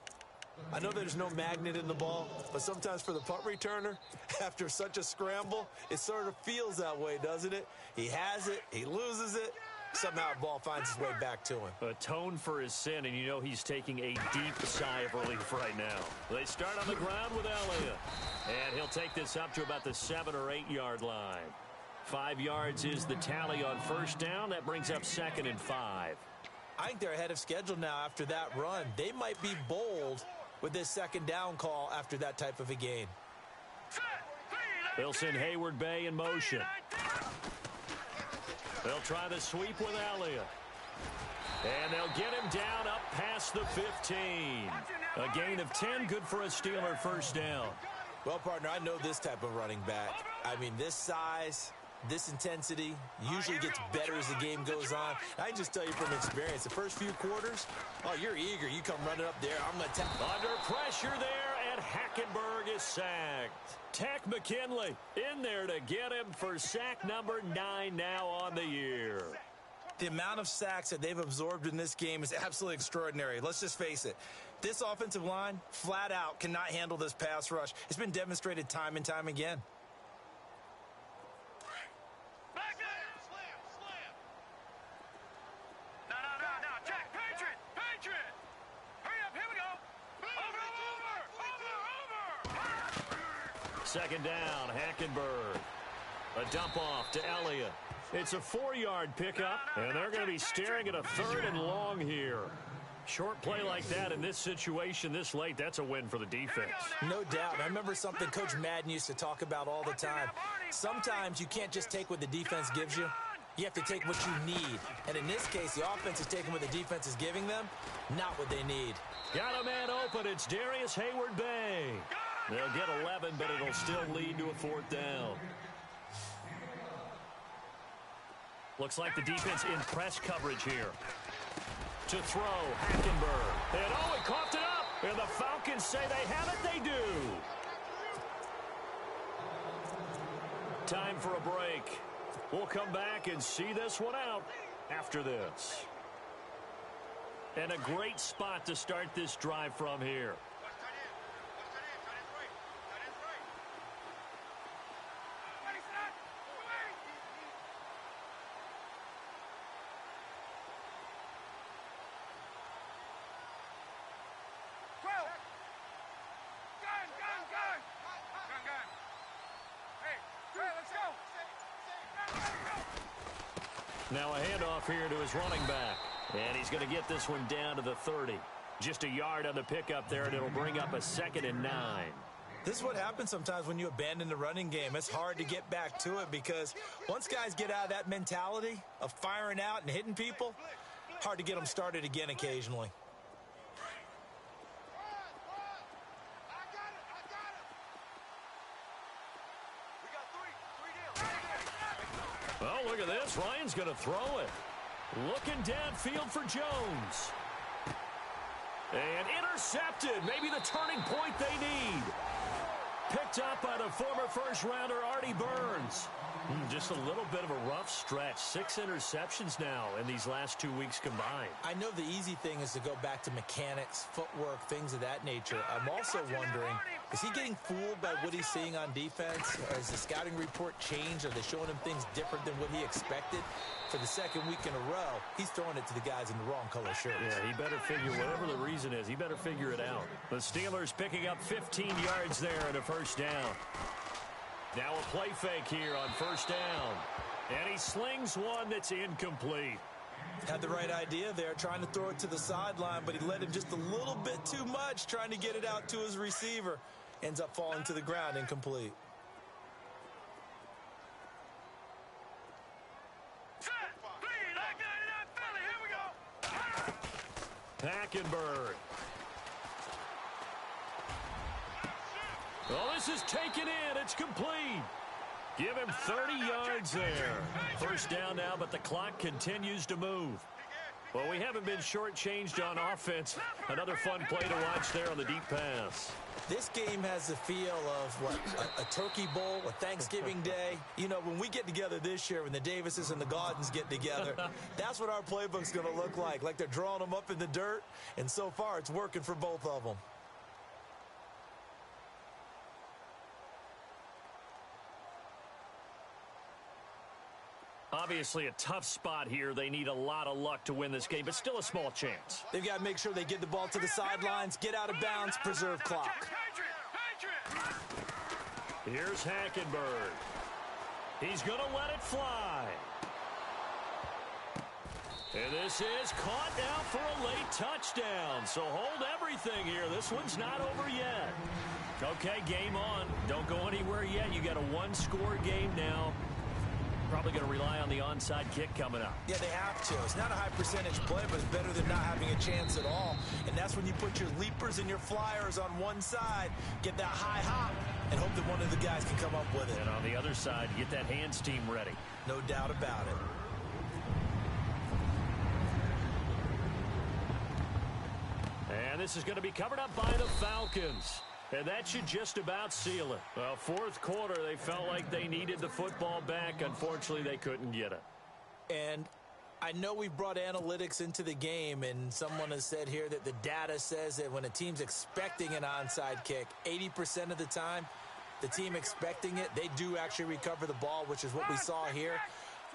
I know there's no magnet in the ball, but sometimes for the punt returner, after such a scramble, it sort of feels that way, doesn't it? He has it, he loses it, somehow the ball finds its way back to him. Atone for his sin, and you know he's taking a deep sigh of relief right now. They start on the ground with Elliott, and he'll take this up to about the 7 or 8 yard line. 5 yards is the tally on first down. That brings up 2nd and 5. I think they're ahead of schedule now after that run. They might be bold with this 2nd down call after that type of a gain. They'll send Hayward Bay in motion. They'll try the sweep with Elliott. And they'll get him down up past the 15. A gain of 10, good for a Steeler first down. Well, partner, I know this type of running back. I mean, this size, this intensity usually gets better as the game goes on. I can just tell you from experience, the first few quarters, oh, you're eager. You come running up there. I'm going to under pressure there, and Hackenberg is sacked. Tack McKinley in there to get him for sack number 9 now on the year. The amount of sacks that they've absorbed in this game is absolutely extraordinary. Let's just face it. This offensive line, flat out, cannot handle this pass rush. It's been demonstrated time and time again. Second down, Hackenberg. A dump off to Elliott. It's a 4-yard pickup, and they're going to be staring at a 3rd and long here. Short play like that in this situation this late, that's a win for the defense. No doubt. I remember something Coach Madden used to talk about all the time. Sometimes you can't just take what the defense gives you. You have to take what you need. And in this case, the offense is taking what the defense is giving them, not what they need. Got a man open. It's Darius Hayward Bay. They'll get 11, but it'll still lead to a 4th down. Looks like the defense in press coverage here. To throw, Hackenberg. And oh, he coughed it up. And the Falcons say they have it. They do. Time for a break. We'll come back and see this one out after this. And a great spot to start this drive from here. Now a handoff here to his running back. And he's going to get this one down to the 30. Just a yard on the pickup there, and it'll bring up a 2nd and 9. This is what happens sometimes when you abandon the running game. It's hard to get back to it because once guys get out of that mentality of firing out and hitting people, hard to get them started again occasionally. Oh, look at this. Ryan's going to throw it. Looking downfield for Jones. And intercepted. Maybe the turning point they need. Picked up by the former first-rounder Artie Burns. Just a little bit of a rough stretch. 6 interceptions now in these last 2 weeks combined. I know the easy thing is to go back to mechanics, footwork, things of that nature. I'm also wondering, is he getting fooled by what he's seeing on defense? Has the scouting report changed? Are they showing him things different than what he expected? For the second week in a row, he's throwing it to the guys in the wrong color shirts. Yeah, he better figure, whatever the reason is, he better figure it out. The Steelers picking up 15 yards there and a first down. Now a play fake here on first down. And he slings one that's incomplete. Had the right idea there, trying to throw it to the sideline, but he let him just a little bit too much, trying to get it out to his receiver. Ends up falling to the ground, incomplete. Hackenberg. Well, this is taken in. It's complete. Give him 30 yards there. First down now, but the clock continues to move. Well, we haven't been shortchanged on offense. Another fun play to watch there on the deep pass. This game has the feel of, what, a turkey bowl, a Thanksgiving day. You know, when we get together this year, when the Davises and the Gaudens get together, that's what our playbook's going to look like they're drawing them up in the dirt, and so far it's working for both of them. Obviously a tough spot here. They need a lot of luck to win this game, but still a small chance. They've got to make sure they get the ball to the sidelines, get out of bounds, preserve clock. Here's Hackenberg. He's going to let it fly. And this is caught now for a late touchdown. So hold everything here. This one's not over yet. Okay, game on. Don't go anywhere yet. You got a one-score game now. Probably going to rely on the onside kick coming up. Yeah, they have to. It's not a high percentage play, but it's better than not having a chance at all. And that's when you put your leapers and your flyers on one side, get that high hop, and hope that one of the guys can come up with it. And on the other side, get that hands team ready. No doubt about it. And this is going to be covered up by the Falcons. And that should just about seal it. Well, fourth quarter, they felt like they needed the football back. Unfortunately, they couldn't get it. And I know we've brought analytics into the game, and someone has said here that the data says that when a team's expecting an onside kick, 80% of the time, the team expecting it, they do actually recover the ball, which is what we saw here.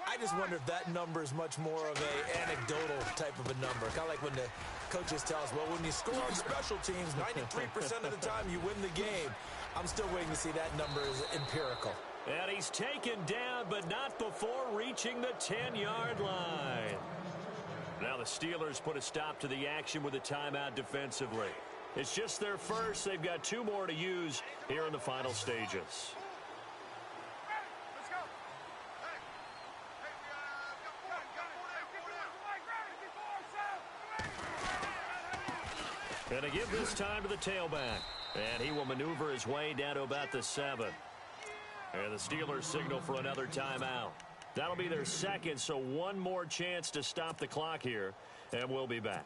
I just wonder if that number is much more of a anecdotal type of a number. Kind of like when the coaches tell us, well, when you score on special teams, 93% of the time you win the game. I'm still waiting to see that number is empirical. And he's taken down, but not before reaching the 10-yard line. Now the Steelers put a stop to the action with a timeout defensively. It's just their first. They've got 2 more to use here in the final stages. And to give this time to the tailback. And he will maneuver his way down to about the 7. And the Steelers signal for another timeout. That'll be their second, so one more chance to stop the clock here. And we'll be back.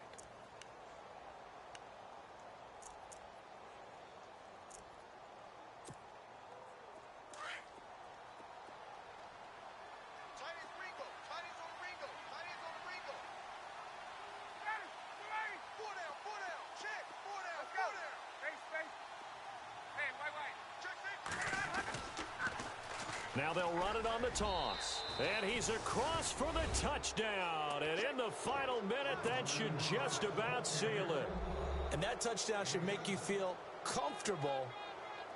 Now they'll run it on the toss. And he's across for the touchdown. And in the final minute, that should just about seal it. And that touchdown should make you feel comfortable.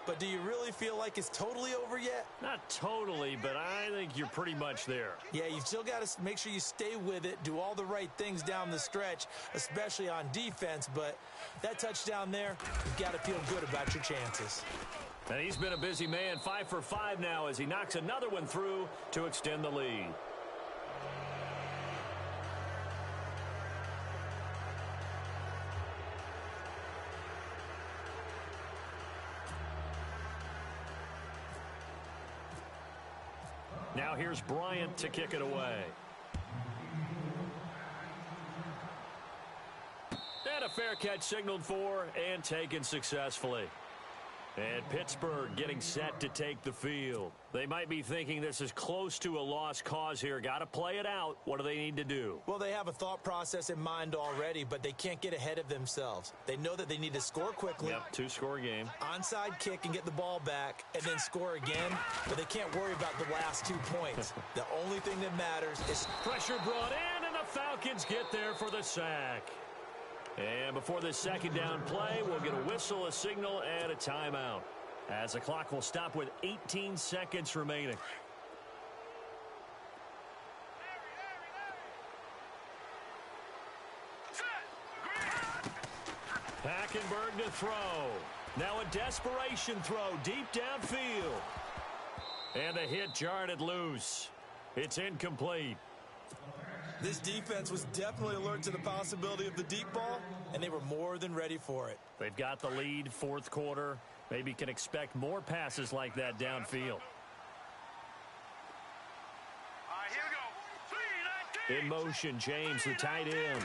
But do you really feel like it's totally over yet? Not totally, but I think you're pretty much there. Yeah, you've still got to make sure you stay with it, do all the right things down the stretch, especially on defense. But that touchdown there, you've got to feel good about your chances. And he's been a busy man, 5 for 5 now as he knocks another one through to extend the lead. Now here's Bryant to kick it away. And a fair catch signaled for and taken successfully. And Pittsburgh getting set to take the field. They might be thinking this is close to a lost cause here. Got to play it out. What do they need to do? Well, they have a thought process in mind already, but they can't get ahead of themselves. They know that they need to score quickly. Yep, two-score game. Onside kick and get the ball back and then score again, but they can't worry about the last 2 points. The only thing that matters is pressure brought in, and the Falcons get there for the sack. And before this second down play, we'll get a whistle, a signal, and a timeout, as the clock will stop with 18 seconds remaining. Hackenberg to throw. Now a desperation throw deep downfield. And a hit jarred it loose. It's incomplete. this defense was definitely alert to the possibility of the deep ball, and they were more than ready for it. They've got the lead, fourth quarter. Maybe can expect more passes like that downfield. In motion, James, the tight end.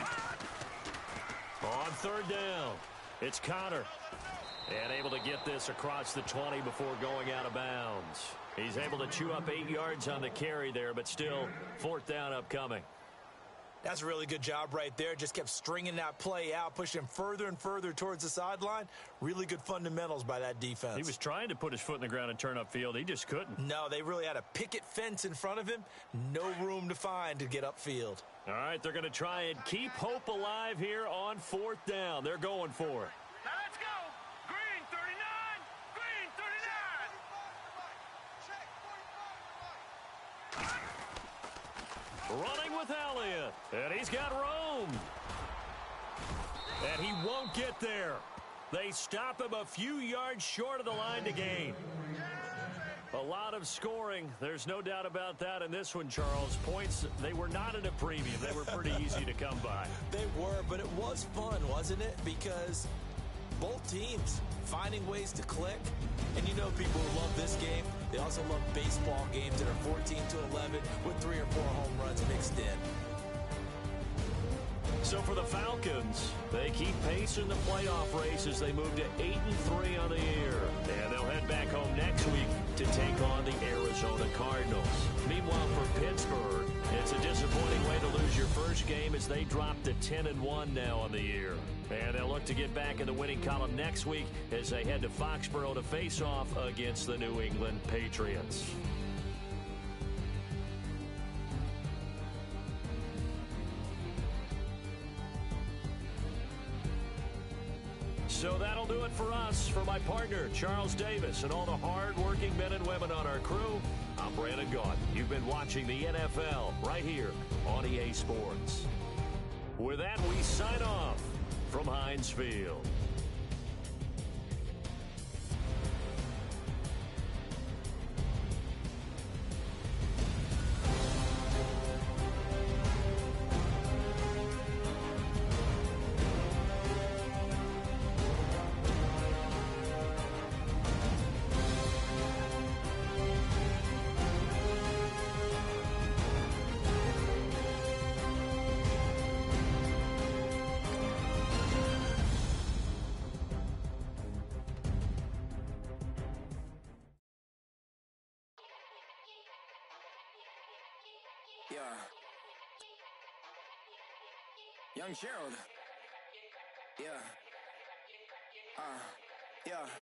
On third down, it's Connor. And able to get this across the 20 before going out of bounds. He's able to chew up 8 yards on the carry there, but still fourth down upcoming. That's a really good job right there. Just kept stringing that play out, pushing him further and further towards the sideline. Really good fundamentals by that defense. He was trying to put his foot in the ground and turn upfield. He just couldn't. No, they really had a picket fence in front of him. No room to find to get upfield. All right, they're going to try and keep hope alive here on fourth down. They're going for it. Now let's go. Green 39. Green 39. Running with Elliott. And he's got Rome. And he won't get there. They stop him a few yards short of the line to gain. A lot of scoring. There's no doubt about that in this one, Charles. Points, they were not at a premium. They were pretty easy to come by. They were, but it was fun, wasn't it? Because both teams finding ways to click. And you know people who love this game, they also love baseball games that are 14-11 with 3 or 4 home runs mixed in. So for the Falcons, they keep pace in the playoff race as they move to 8-3 on the year. And they'll head back home next week to take on the Arizona Cardinals. Meanwhile, for Pittsburgh, it's a disappointing way to lose your first game as they drop to 10-1 now on the year. And they'll look to get back in the winning column next week as they head to Foxborough to face off against the New England Patriots. So that'll do it for us. For my partner, Charles Davis, and all the hard-working men and women on our crew, I'm Brandon Gaudin. You've been watching the NFL right here on EA Sports. With that, we sign off from Heinz Field. Yeah. Young Gerald. Yeah. Yeah.